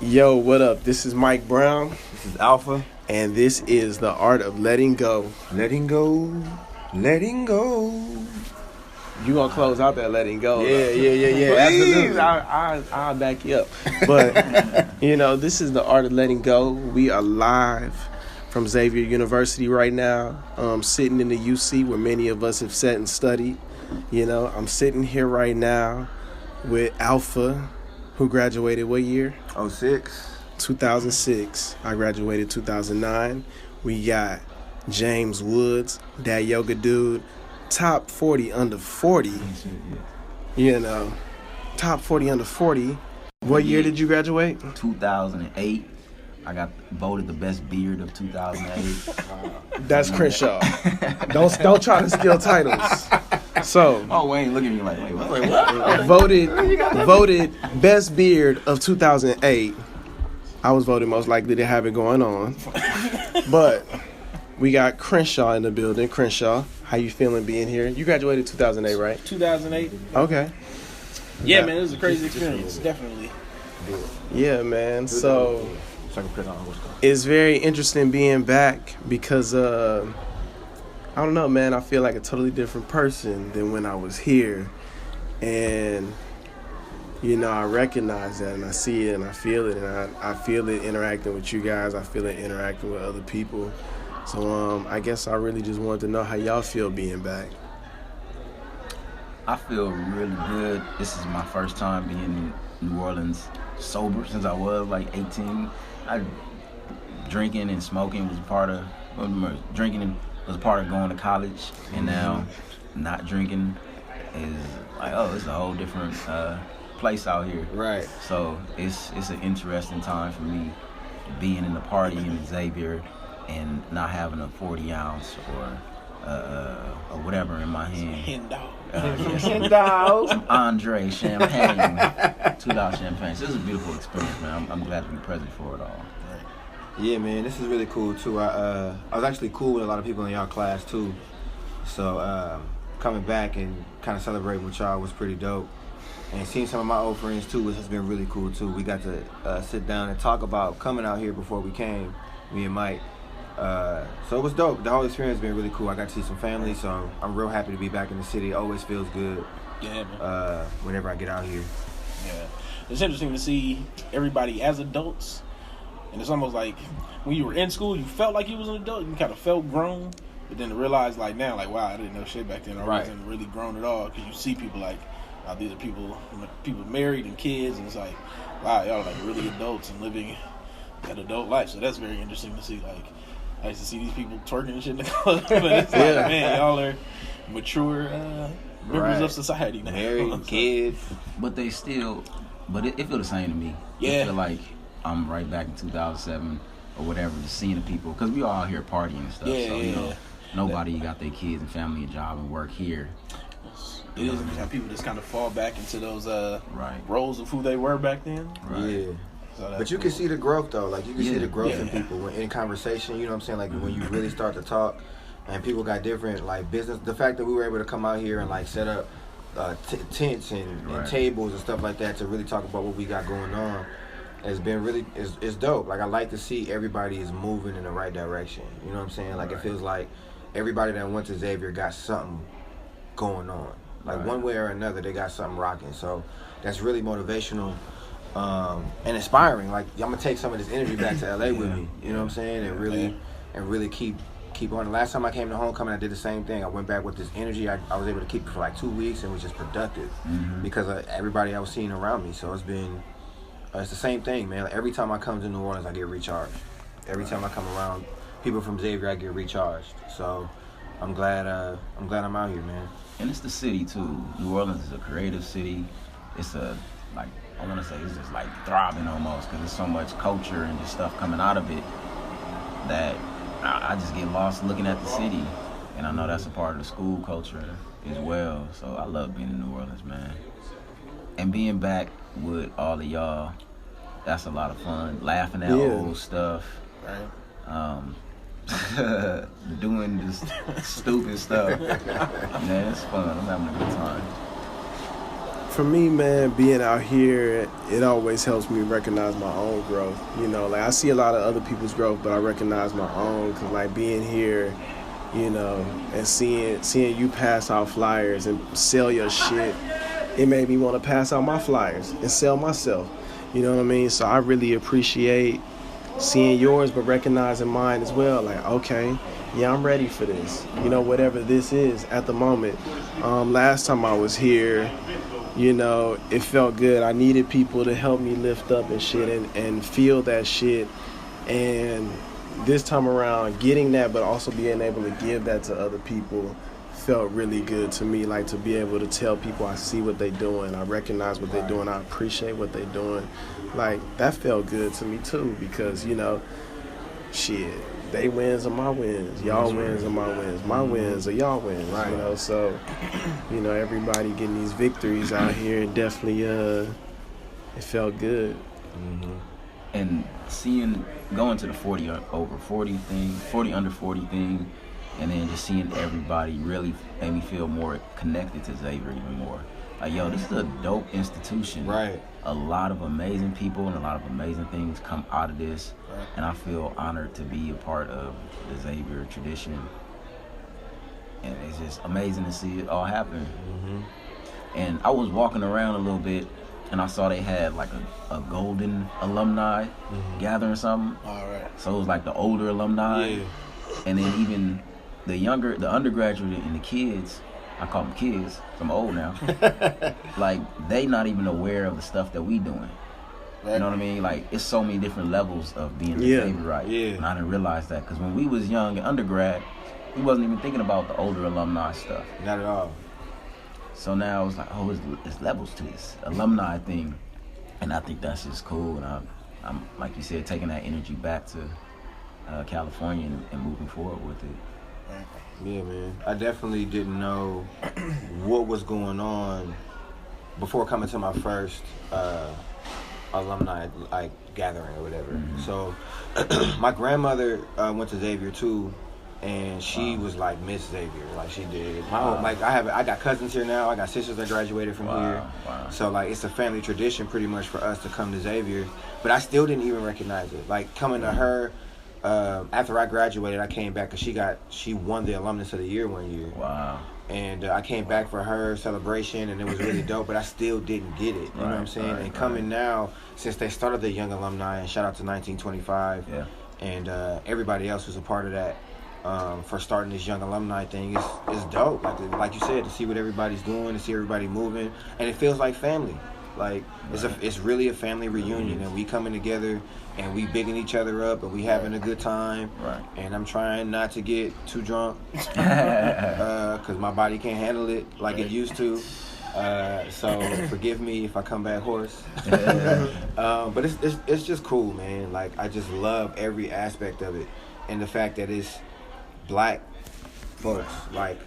Yo, what up? This is Mike Brown, This is Alpha. and this is The Art of Letting Go. Letting go. Letting go. You gonna close out that letting go? Yeah. Absolutely. Absolutely. I'll back you up. But, this is The Art of Letting Go. We are live from Xavier University right now, sitting in the UC where many of us have sat and studied. I'm sitting here right now with Alpha, who graduated what year? 06. 2006. I graduated 2009. We got James Woods, that yoga dude, top 40 under 40. Top 40 under 40. What year did you graduate? 2008. I got voted the best beard of 2008. That's Crenshaw. Don't try to steal titles. So, Oh, Wayne, look at me like, wait, what? voted best beard of 2008. I was voted most likely to have it going on. But we got Crenshaw in the building. Crenshaw, how you feeling being here? You graduated 2008, right? 2008. Okay. Yeah, man, it was a crazy experience. Definitely. Yeah, man. So it's very interesting being back because I don't know, man. I feel like a totally different person than when I was here, and I recognize that, and I see it, and I feel it, and I feel it interacting with you guys. I feel it interacting with other people. So I guess I really just wanted to know how y'all feel being back. I feel really good. This is my first time being in New Orleans sober since I was like 18. Drinking and smoking was part of going to college, and now not drinking is like, it's a whole different place out here. Right. So it's an interesting time for me being in the party in Xavier and not having a 40 ounce or whatever in my hand. Hen dog. Some Andre champagne, $2 champagne. So this is a beautiful experience, man. I'm glad to be present for it all. Yeah, man, this is really cool too. I was actually cool with a lot of people in y'all class too. So coming back and kind of celebrating with y'all was pretty dope. And seeing some of my old friends too has been really cool too. We got to sit down and talk about coming out here before we came, me and Mike. So it was dope. The whole experience has been really cool. I got to see some family, so I'm real happy to be back in the city. It always feels good. Yeah, man. Whenever I get out here. Yeah. It's interesting to see everybody as adults. And it's almost like when you were in school, you felt like you was an adult. You kind of felt grown. But then to realize, like, now, like, wow, I didn't know shit back then. I wasn't really grown at all. Because you see people like, wow, these are people married and kids. And it's like, wow, y'all are like really adults and living that adult life. So that's very interesting to see. Like, I used to see these people twerking and shit in the club. But it's like, man, y'all are mature members of society now. Married, kids. But it feel the same to me. Yeah. It feel like I'm right back in 2007 or whatever, just seeing the people, because we all out here partying and stuff. Yeah, nobody got their kids and family and job and work here. It is how people just kind of fall back into those Right. roles of who they were back then. Right. Yeah. So But you can see the growth though. Like you can see the growth in Yeah. people in conversation. You know what I'm saying? Like when you really start to talk, and people got different like business. The fact that we were able to come out here and like set up tents and Right. tables and stuff like that to really talk about what we got going on has been really is dope. Like I like to see everybody is moving in the right direction. You know what I'm saying? Like it feels like everybody that went to Xavier got something going on. Like one way or another, they got something rocking. So that's really motivational. And inspiring. Like I'm gonna take some of this energy back to LA with me. You know what I'm saying? And really keep on. The last time I came to homecoming, I did the same thing. I went back with this energy. I was able to keep it for like 2 weeks and was just productive because of everybody I was seeing around me. So it's the same thing, man. Like every time I come to New Orleans, I get recharged. Every time I come around people from Xavier, I get recharged. So I'm glad I'm out here, man. And it's the city too. New Orleans is a creative city. It's I want to say it's just like thriving almost, because there's so much culture and just stuff coming out of it that I just get lost looking at the city. And I know that's a part of the school culture as well. So I love being in New Orleans, man. And being back with all of y'all, that's a lot of fun. Laughing at old stuff. Right. Doing this stupid stuff. Man, it's fun. I'm having a good time. for me, man, being out here, it always helps me recognize my own growth. You know, like I see a lot of other people's growth, but I recognize my own because, like, being here, you know, and seeing you pass out flyers and sell your shit, it made me want to pass out my flyers and sell myself. You know what I mean? So I really appreciate seeing yours, but recognizing mine as well. Like, okay, yeah, I'm ready for this. You know, whatever this is at the moment. Last time I was here, you know, it felt good. I needed people to help me lift up and shit and feel that shit. And this time around, getting that, but also being able to give that to other people felt really good to me. Like, to be able to tell people I see what they're doing, I recognize what they're doing, I appreciate what they're doing. Like, that felt good to me too, because, you know, shit, they wins are my wins, y'all wins are my wins, my wins are y'all wins, right. You know, so, you know, everybody getting these victories out here, definitely, it felt good. Mm-hmm. And going to the 40 over 40 thing, 40 under 40 thing, and then just seeing everybody really made me feel more connected to Xavier even more. Like, yo, this is a dope institution. Right. A lot of amazing people and a lot of amazing things come out of this. Right. And I feel honored to be a part of the Xavier tradition. And it's just amazing to see it all happen. Mm-hmm. And I was walking around a little bit, and I saw they had like a golden alumni gathering or something. All right. So it was like the older alumni. Yeah. And then even the undergraduate and the kids, I call them kids, I'm old now. Like, they not even aware of the stuff that we doing. Right. You know what I mean? Like, it's so many different levels of being a Xavier, right? Yeah. And I didn't realize that, because when we was young in undergrad, we wasn't even thinking about the older alumni stuff. Not at all. So now it's like, oh, it's levels to this alumni thing. And I think that's just cool. And I'm like you said, taking that energy back to California and moving forward with it. Yeah, man. I definitely didn't know what was going on before coming to my first alumni gathering or whatever. Mm-hmm. So my grandmother went to Xavier too, and she was like Miss Xavier, like she did. I got cousins here now. I got sisters that graduated from here. Wow. So like, it's a family tradition pretty much for us to come to Xavier. But I still didn't even recognize it. Like, coming to her. After I graduated, I came back because she won the Alumnus of the Year one year. Wow. And I came back for her celebration, and it was really dope, but I still didn't get it. You know what I'm saying? And coming now, since they started the Young Alumni, and shout out to 1925, and everybody else who's a part of that, for starting this Young Alumni thing, is dope. Like you said, to see what everybody's doing, to see everybody moving, and it feels like family. Like, it's really a family reunion, and we coming together and we bigging each other up and we having a good time. Right. And I'm trying not to get too drunk because my body can't handle it like it used to. So forgive me if I come back hoarse. But it's just cool, man. Like, I just love every aspect of it, and the fact that it's black folks. Like,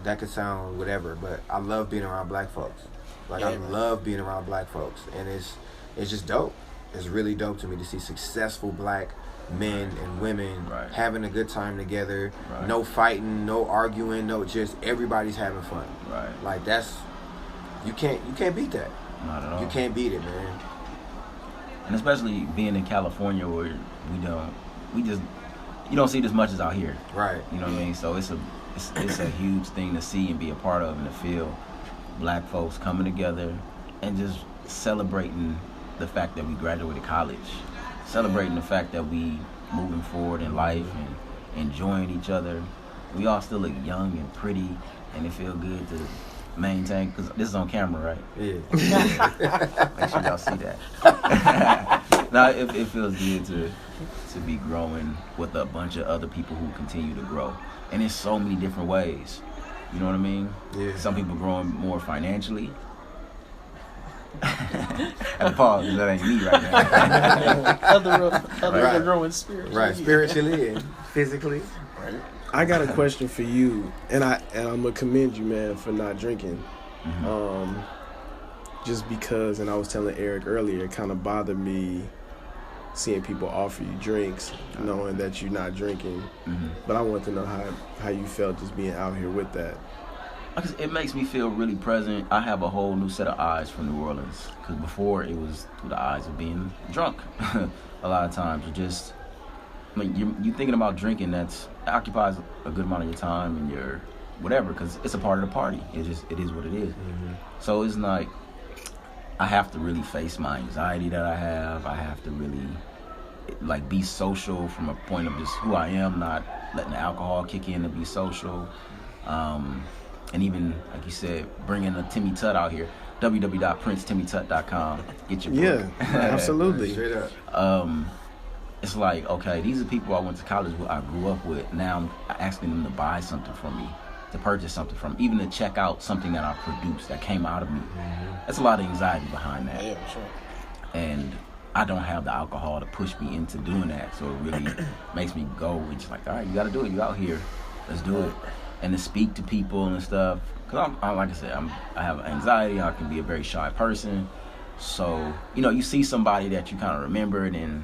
that could sound whatever, but I love being around black folks. Like, I love being around black folks, and it's just dope. It's really dope to me to see successful black men and women having a good time together. Right. No fighting, no arguing, just everybody's having fun. Right. Like, that's you can't beat that. Not at all. You can't beat it, man. And especially being in California, where you don't see it as much as out here. Right. You know what I mean? So it's a huge thing to see and be a part of and to feel black folks coming together and just celebrating the fact that we graduated college, celebrating the fact that we moving forward in life and enjoying each other. We all still look young and pretty, and it feel good to maintain, because this is on camera, right? Yeah. Make sure y'all see that. No, it feels good to be growing with a bunch of other people who continue to grow, and in so many different ways. You know what I mean? Yeah. Some people growing more financially. Pause, because that ain't me right now. Others are growing spiritually. Right, spiritually and physically. Right. I got a question for you, and I'm gonna commend you, man, for not drinking. Mm-hmm. Just because, and I was telling Eric earlier, it kind of bothered me seeing people offer you drinks, knowing that you're not drinking. Mm-hmm. But I want to know how you felt just being out here with that. It makes me feel really present. I have a whole new set of eyes for New Orleans, because before it was through the eyes of being drunk. A lot of times, just you're thinking about drinking. That occupies a good amount of your time and your whatever, because it's a part of the party. It is what it is. Mm-hmm. So it's like I have to really face my anxiety that I have. I have to really like be social from a point of just who I am, not letting the alcohol kick in to be social. And even, like you said, bringing a Timmy Tutt out here, www.princetimmytutt.com. Get your book. Yeah, absolutely. Straight up. It's like, okay, these are people I went to college with, I grew up with. Now I'm asking them to buy something from me, to purchase something from me, even to check out something that I produced that came out of me. Mm-hmm. That's a lot of anxiety behind that. Yeah, sure. And I don't have the alcohol to push me into doing that, so it really makes me go. It's like, all right, you got to do it. You out here, let's do it. And to speak to people and stuff, because I'm like I said, I have anxiety. I can be a very shy person. So you see somebody that you kind of remembered, and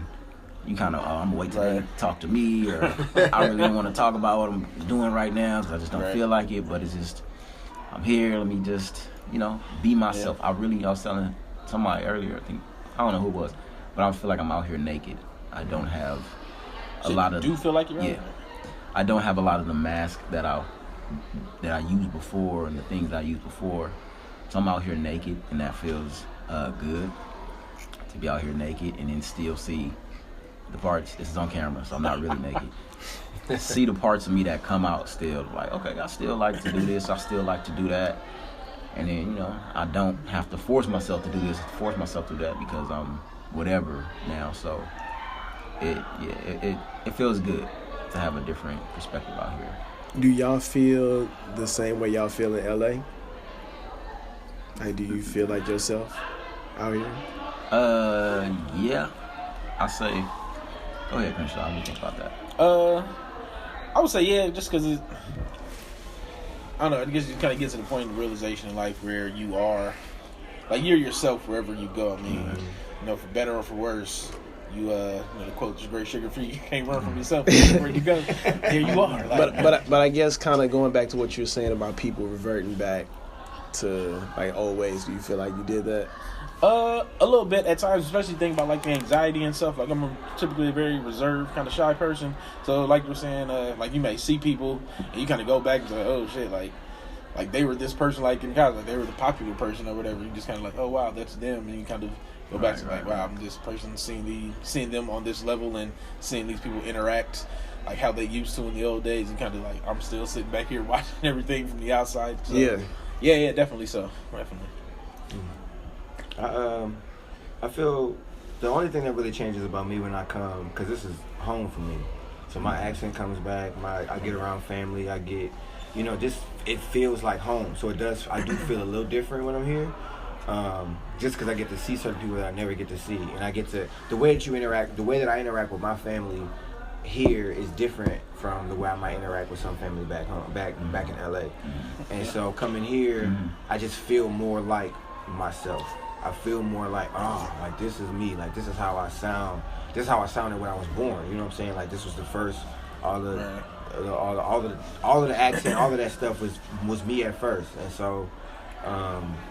you kind of, I'm gonna wait till they talk to me, or I really don't want to talk about what I'm doing right now because I just don't feel like it. But it's just, I'm here. Let me just be myself. Yeah. I was telling somebody earlier, I don't know who it was, but I feel like I'm out here naked. I don't have a lot of. Do you feel like you're out? I don't have a lot of the mask that I used before and the things that I used before. So I'm out here naked, and that feels good to be out here naked and then still see the parts. This is on camera, so I'm not really naked. See the parts of me that come out still. Like, okay, I still like to do this. I still like to do that. And then, I don't have to force myself to do this, force myself to do that, because I'm whatever now. So it feels good to have a different perspective out here. Do y'all feel the same way y'all feel in LA? Like, do you feel like yourself out here? Yeah. I say, go ahead, Crenshaw. What do you think about that? I would say yeah, just because I don't know. I guess you kind of get to the point of realization in life where you are, like, you're yourself wherever you go. I mean, for better or for worse. The quote is very sugar free. You can't run from yourself. Where you go, there you are. Like, but I guess kind of going back to what you were saying about people reverting back to like old ways. Do you feel like you did that? A little bit at times, especially thinking about like the anxiety and stuff. Like, I'm typically a very reserved, kind of shy person. So like you were saying, like you may see people and you kind of go back and say, oh shit, like they were this person, like in college, like they were the popular person or whatever. You just kind of like, oh wow, that's them, and you kind of go back to like, wow, I'm this person, seeing them on this level and seeing these people interact like how they used to in the old days, and kind of like, I'm still sitting back here watching everything from the outside. So, yeah, definitely so, definitely. I feel the only thing that really changes about me when I come, because this is home for me, so my accent comes back, I get around family, I get, just it feels like home. So I do feel a little different when I'm here. Just because I get to see certain people that I never get to see, and I get to the way that I interact with my family here is different from the way I might interact with some family back home, back in LA. And so coming here, I just feel more like myself. I feel more like, like this is me, like this is how I sound. This is how I sounded when I was born. You know what I'm saying? Like this was the first, all of the accent, all of that stuff was me at first, and so.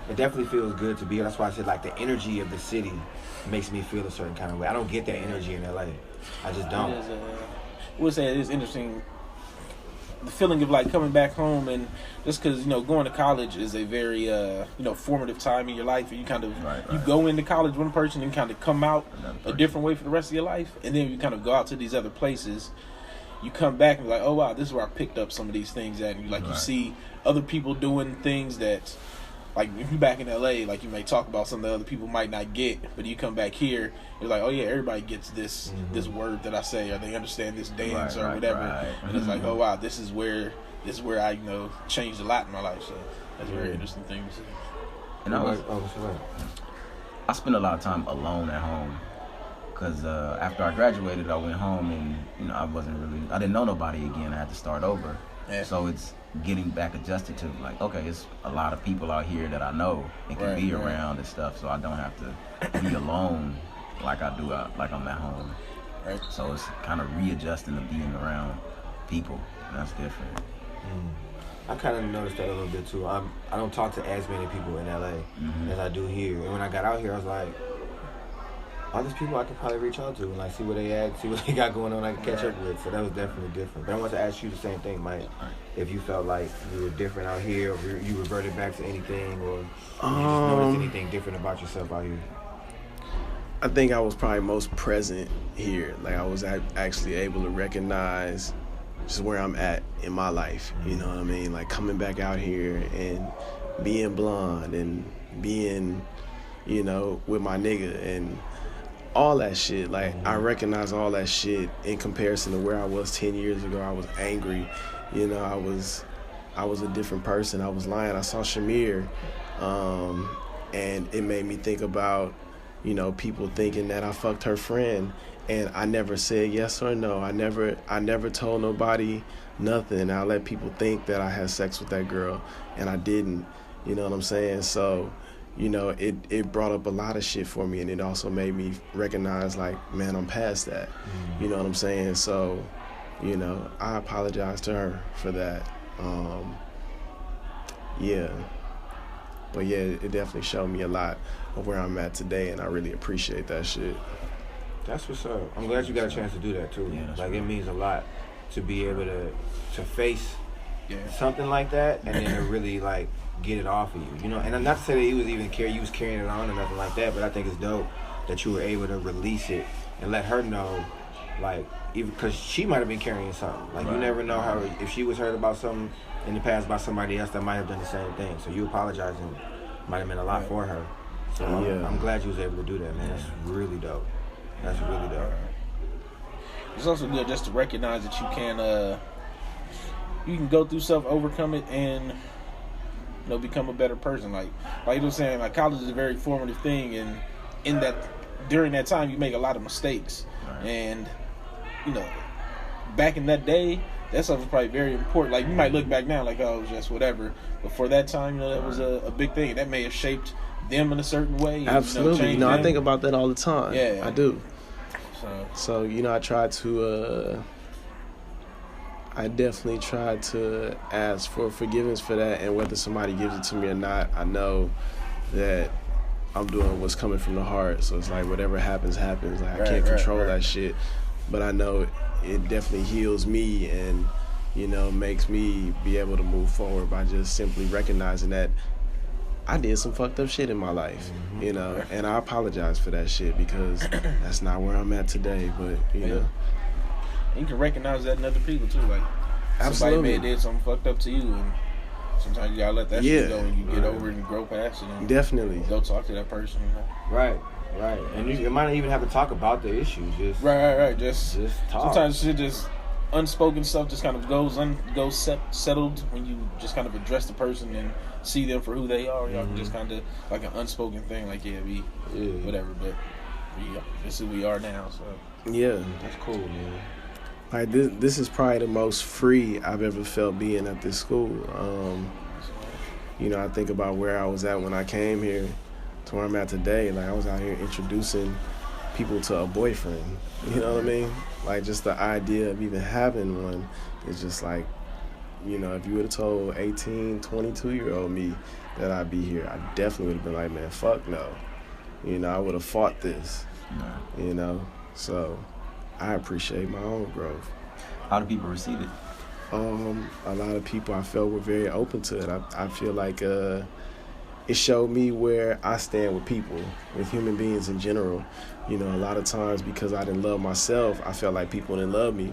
It definitely feels good to be here. That's why I said, like, the energy of the city makes me feel a certain kind of way. I don't get that energy in LA. I just don't. I would say it is interesting, the feeling of like coming back home, and just because going to college is a very formative time in your life, and you kind of you go into college one person and kind of come out a different way for the rest of your life, and then you kind of go out to these other places. You come back and be like, oh wow, this is where I picked up some of these things at, and you see other people doing things that. Like, if you're back in LA, like, you may talk about something that other people might not get, but you come back here, you're like, oh yeah, everybody gets this word that I say, or they understand this dance or whatever. And it's like, oh wow, this is where I changed a lot in my life. So that's a very interesting thing to see. And I spent a lot of time alone at home, because after I graduated, I went home and I didn't know nobody again. I had to start over. Yeah. So it's getting back adjusted to like, okay, it's a lot of people out here that I know and can be around and stuff, so I don't have to be alone like I do like I'm at home. Right. So it's kind of readjusting to being around people. That's different. I kind of noticed that a little bit too. I don't talk to as many people in LA as I do here. And when I got out here, I was like, all these people I could probably reach out to and like see what they at, see what they got going on, I can catch up with. So that was definitely different. But I want to ask you the same thing, Mike. If you felt like you were different out here, or you reverted back to anything, or you just noticed anything different about yourself out here. I think I was probably most present here. Like I was actually able to recognize just where I'm at in my life. You know what I mean? Like coming back out here and being blonde and being, you know, with my nigga and all that shit. Like I recognize all that shit in comparison to where I was 10 years ago. I was angry. You know, I was a different person. I was lying. I saw Shamir, and it made me think about, you know, people thinking that I fucked her friend, and I never said yes or no. I never told nobody nothing. I let people think that I had sex with that girl, and I didn't. You know what I'm saying? So, you know, it brought up a lot of shit for me, and it also made me recognize, like, man, I'm past that. You know what I'm saying? So, you know, I apologize to her for that. Yeah. But yeah, it definitely showed me a lot of where I'm at today, and I really appreciate that shit. That's what's up. I'm glad you got a chance to do that too. Yeah, like it means a lot to be able to face something like that, and then to really like get it off of you. You know, and not to say that you was carrying it on or nothing like that, but I think it's dope that you were able to release it and let her know, like, even because she might have been carrying something. Like you never know how, if she was hurt about something in the past by somebody else that might have done the same thing. So you apologizing might have meant a lot for her. So I'm glad you was able to do that, man. That's really dope. That's really dope. It's also good just to recognize that you can go through stuff, overcome it, and, you know, become a better person. Like you were saying, like college is a very formative thing, and in that, during that time, you make a lot of mistakes, and, you know, back in that day, that stuff was probably very important. Like, you might look back now like, oh, it was just whatever. But for that time, you know, that was a big thing. That may have shaped them in a certain way. Absolutely. You know, I think about that all the time. Yeah. I do. So you know, I definitely try to ask for forgiveness for that. And whether somebody gives it to me or not, I know that I'm doing what's coming from the heart. So it's like whatever happens, happens. Like, I can't control that shit. But I know it definitely heals me and, you know, makes me be able to move forward by just simply recognizing that I did some fucked up shit in my life, you know, and I apologize for that shit because that's not where I'm at today, but, you know. You can recognize that in other people, too. Like, somebody may have did something fucked up to you, and sometimes you gotta let that shit go and you get over it and grow past it. And definitely. Go talk to that person, you know. Right. And you might not even have to talk about the issue. Just Right. Just talk. Sometimes shit just unspoken stuff just kind of goes settled when you just kind of address the person and see them for who they are. Y'all can just kind of like an unspoken thing, like whatever. But this is who we are now. So that's cool, man. Like this is probably the most free I've ever felt being at this school. You know, I think about where I was at when I came here to where I'm at today. Like, I was out here introducing people to a boyfriend. You know what I mean? Like, just the idea of even having one is just like, you know, if you would have told 18, 22-year-old me that I'd be here, I definitely would have been like, man, fuck no. You know, I would have fought this. You know? So I appreciate my own growth. How do people receive it? A lot of people I felt were very open to it. I feel like it showed me where I stand with people, with human beings in general. You know, a lot of times because I didn't love myself, I felt like people didn't love me.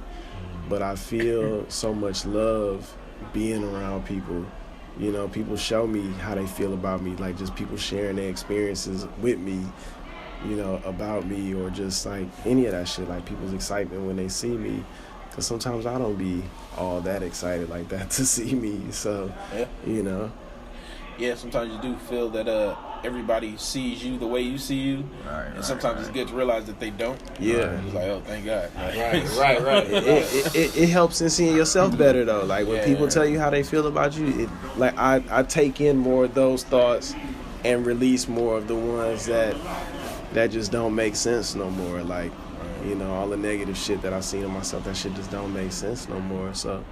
But I feel so much love being around people. You know, people show me how they feel about me, like just people sharing their experiences with me, you know, about me, or just like any of that shit, like people's excitement when they see me. Because sometimes I don't be all that excited like that to see me. So, you know. Yeah, sometimes you do feel that everybody sees you the way you see you. And sometimes it's good to realize that they don't. Yeah. It's like, oh, thank God. Right. It helps in seeing yourself better, though. Like, when people tell you how they feel about you, I take in more of those thoughts and release more of the ones that just don't make sense no more. Like, you know, all the negative shit that I've seen in myself, that shit just don't make sense no more. So,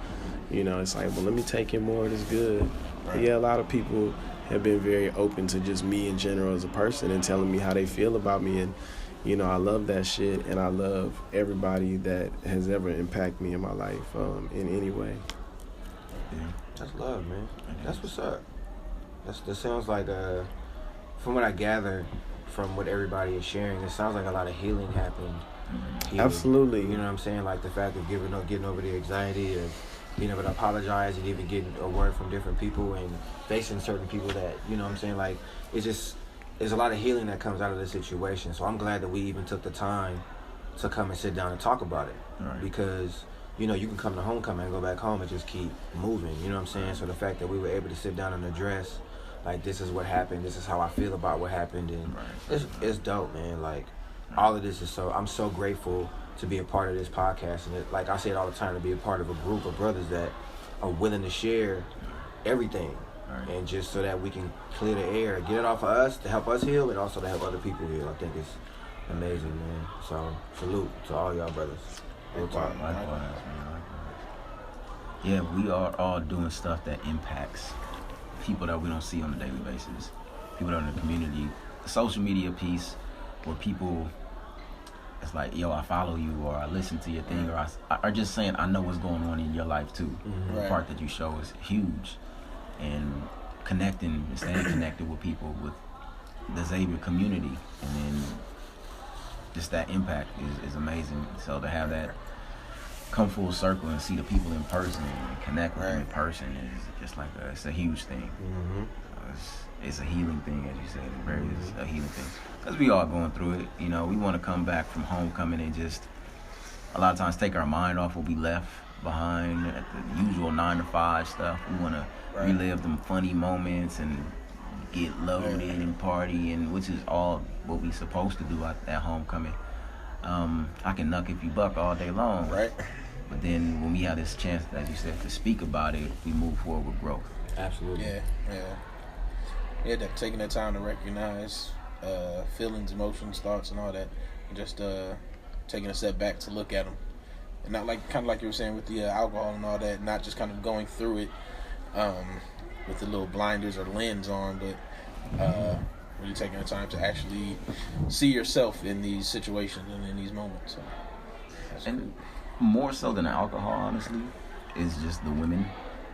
You know, it's like, well, let me take in more of this good. Right. Yeah, a lot of people have been very open to just me in general as a person and telling me how they feel about me. And, you know, I love that shit, and I love everybody that has ever impacted me in my life in any way. Yeah. That's love, man. That's what's up. That sounds like, from what I gather from what everybody is sharing, it sounds like a lot of healing happened here. Absolutely. You know what I'm saying? Like the fact of getting over the anxiety of being able to apologize and even getting a word from different people and facing certain people that, you know what I'm saying? Like, it's just, there's a lot of healing that comes out of this situation. So I'm glad that we even took the time to come and sit down and talk about it. Right. Because, you know, you can come to homecoming and go back home and just keep moving, you know what I'm saying? So the fact that we were able to sit down and address, like, this is what happened, this is how I feel about what happened, and it's dope, man. Like, all of this is I'm so grateful to be a part of this podcast, and like I say it all the time, to be a part of a group of brothers that are willing to share everything, and just so that we can clear the air, get it off of us to help us heal, and also to help other people heal. I think it's amazing, man. So salute to all y'all brothers. Yeah, we are all doing stuff that impacts people that we don't see on a daily basis, people that are in the community. The social media piece where people, it's like, yo, I follow you, or I listen to your thing, or I just saying I know what's going on in your life too. Mm-hmm. The part that you show is huge, and connecting and staying connected with people, with the Xavier community, and then just that impact is amazing. So to have that come full circle and see the people in person and connect with them in person is just like it's a huge thing. Mm-hmm. It's a healing thing, as you said. It's a healing thing. Because we all going through it. You know, we want to come back from homecoming and just a lot of times take our mind off what we left behind at the usual 9-to-5 stuff. We want to relive them funny moments and get loaded and party, and which is all what we supposed to do at homecoming. I can nuck if you buck all day long. Right. But then when we have this chance, as you said, to speak about it, we move forward with growth. Absolutely. Yeah, that taking the time to recognize feelings, emotions, thoughts, and all that, and just taking a step back to look at them, and not kind of like you were saying with the alcohol and all that, not just kind of going through it with the little blinders or lens on, but really taking the time to actually see yourself in these situations and in these moments. So, and more so than alcohol, honestly, is just the women.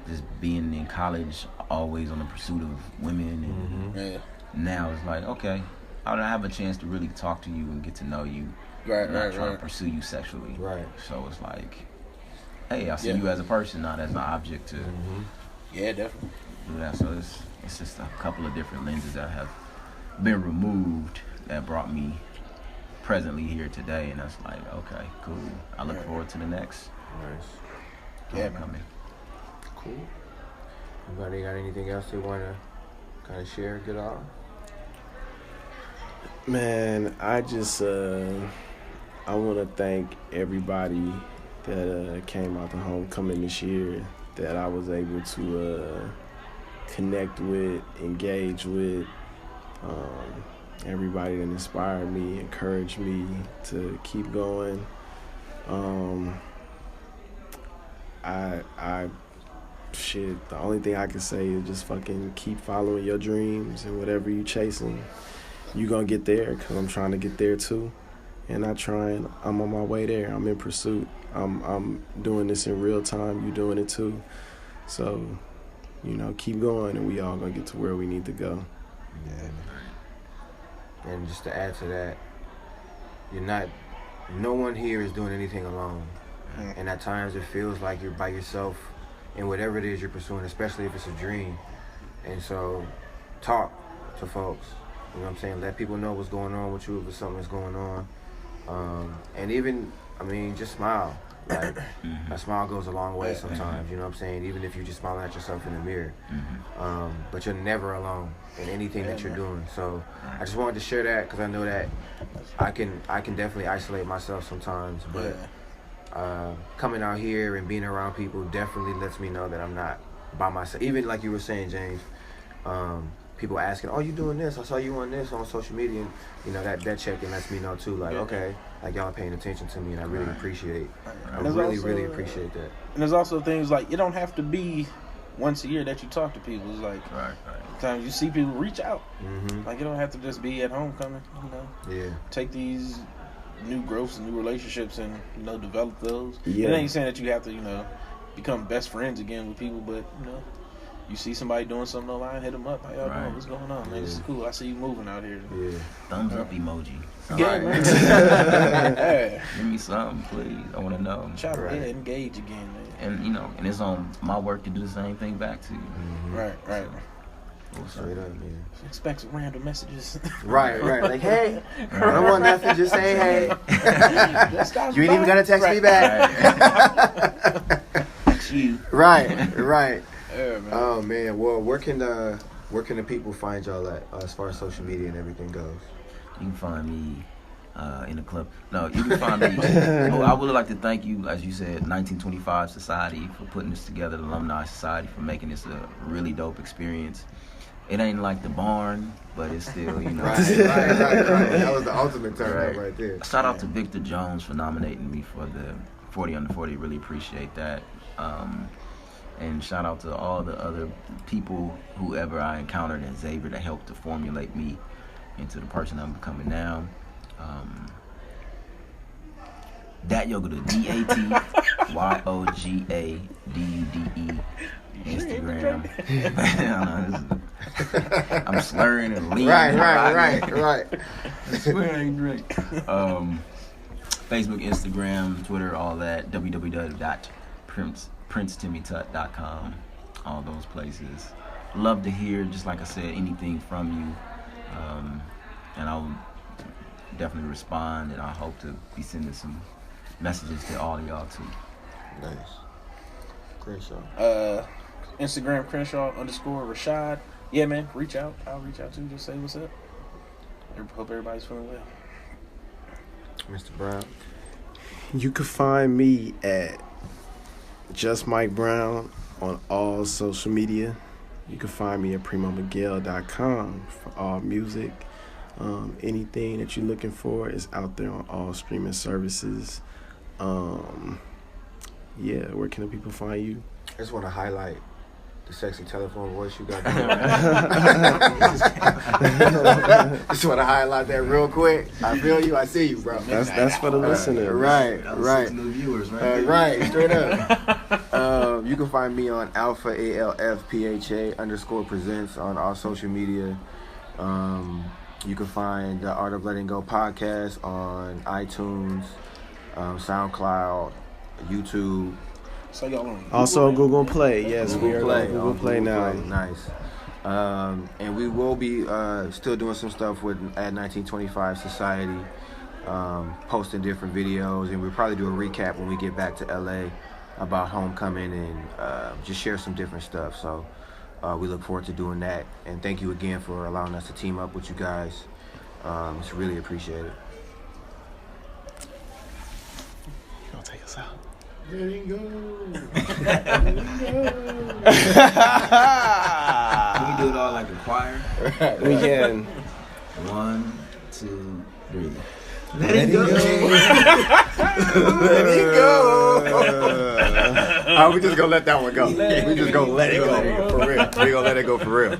Just being in college, always on the pursuit of women, and now it's like, okay, I don't have a chance to really talk to you and get to know you. Not trying to pursue you sexually. Right. So it's like, hey, I see you as a person, not as an object to. Yeah, definitely. Yeah, so it's just a couple of different lenses that have been removed that brought me presently here today, and that's like, okay, cool. I look forward to the next. Nice. Yeah, coming. Cool. Anybody got anything else they want to kind of share, get off? Man, I just I want to thank everybody that came out to homecoming this year, that I was able to connect with, engage with, everybody that inspired me, encouraged me to keep going. The only thing I can say is just fucking keep following your dreams, and whatever you chasing, you gonna get there, because I'm trying to get there too. And I'm on my way there. I'm in pursuit. I'm doing this in real time. You doing it too. So, you know, keep going, and we all gonna get to where we need to go. Yeah. And just to add to that, no one here is doing anything alone. And at times it feels like you're by yourself in whatever it is you're pursuing, especially if it's a dream. And so talk to folks, you know what I'm saying? Let people know what's going on with you if something's going on. And even, just smile. Like, a smile goes a long way sometimes, you know what I'm saying? Even if you're just smiling at yourself in the mirror. But you're never alone in anything that you're doing. So I just wanted to share that, because I know that I can definitely isolate myself sometimes, but coming out here and being around people definitely lets me know that I'm not by myself. Even like you were saying, James, people asking, "Oh, you doing this? I saw you on this on social media." And, you know, that check-in lets me know too. Like, okay, like y'all paying attention to me, and I really appreciate. I really appreciate that. And there's also things like it don't have to be once a year that you talk to people. It's like sometimes you see people reach out. Mm-hmm. Like, it don't have to just be at homecoming. You know, take these new growths and new relationships and, you know, develop those. It ain't saying that you have to, you know, become best friends again with people, but, you know, you see somebody doing something online, hit them up. How y'all doing? What's going on, man? This is cool. I see you moving out here. Thumbs up emoji. Man. Give me something, please. I want to know. Try to engage again, man. And, you know, and it's on my work to do the same thing back to you. Mm-hmm. Right. Straight up, man. Expect some random messages. Right. Like, hey, I don't want nothing. Just say hey. You ain't even gonna text me back. You. Right. Yeah, man. Oh man. Well, where can the people find y'all at as far as social media and everything goes? You can find me in the club. No, you can find me. I would like to thank you, as you said, 1925 Society for putting this together, the Alumni Society for making this a really dope experience. It ain't like the barn, but it's still, you know. Right. That was the ultimate turn up right there. Shout out to Victor Jones for nominating me for the 40 under 40. Really appreciate that. And shout out to all the other people, whoever I encountered at Xavier, that helped to formulate me into the person I'm becoming now. Dat Yoga, the DATYOGADUDE Instagram. I'm slurring and leaning. Right. Swearing. Facebook, Instagram, Twitter, all that. www.princetimmytut.com. All those places. Love to hear, just like I said, anything from you. And I'll definitely respond, and I hope to be sending some messages to all of y'all too. Nice. Crenshaw. Instagram Crenshaw_Rashad. Yeah, man, reach out. I'll reach out too. Just say what's up. Hope everybody's feeling well. Mr. Brown. You can find me at Just Mike Brown on all social media. You can find me at PrimoMiguel.com for all music. Anything that you're looking for is out there on all streaming services. Where can the people find you? I just want to highlight the sexy telephone voice you got going. Just want to highlight that real quick. I feel you. I see you, bro. That's for the listener. Right. New viewers, right? Right, straight up. You can find me on Alpha ALFPHA_presents on all social media. You can find the Art of Letting Go podcast on iTunes, SoundCloud, YouTube. So y'all on also Google Play. Yes, we are on Google Play now. Nice. And we will be still doing some stuff at 1925 Society, posting different videos, and we'll probably do a recap when we get back to LA about homecoming and just share some different stuff. So we look forward to doing that. And thank you again for allowing us to team up with you guys. It's really appreciated. You gonna take us out? Letting go. Can we do it all like a choir? We can. 1, 2, 3. Let it go. Let it go. We just gonna let that one go. We just gonna let it go for real. We gonna let it go for real.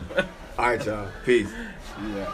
All right, y'all. Peace. Yeah.